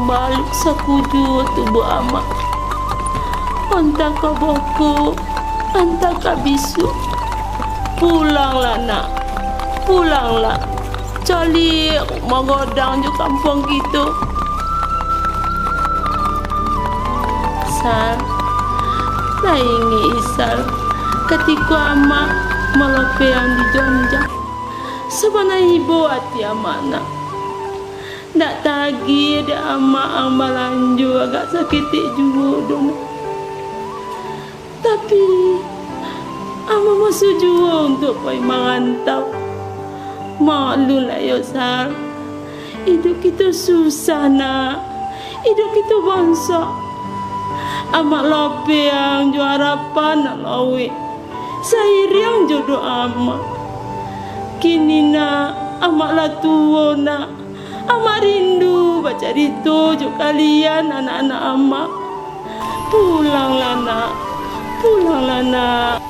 balik sakudu tubuh ama. Anta ka boko, anta ka bisu. Pulanglah nak, pulanglah. Cari magodang di kampung gitu. Sal, laingi isal. Ketika ama malope yang di jonjak. Sebenarnya ibu hati amana. Ndak tagi ada ama amalanju agak sakit juga dong. Tapi ama masuk juga untuk pergi merantau. Maklum lah ya Sal. Hidup kita susah nak. Hidup kita bangsa. Amak lope yang juara harapan nak lawi. Saya yang jodoh amak. Kini nak, amaklah tua nak. Amak rindu baca ditujuk kalian anak-anak amak. Pulanglah nak, pulanglah nak.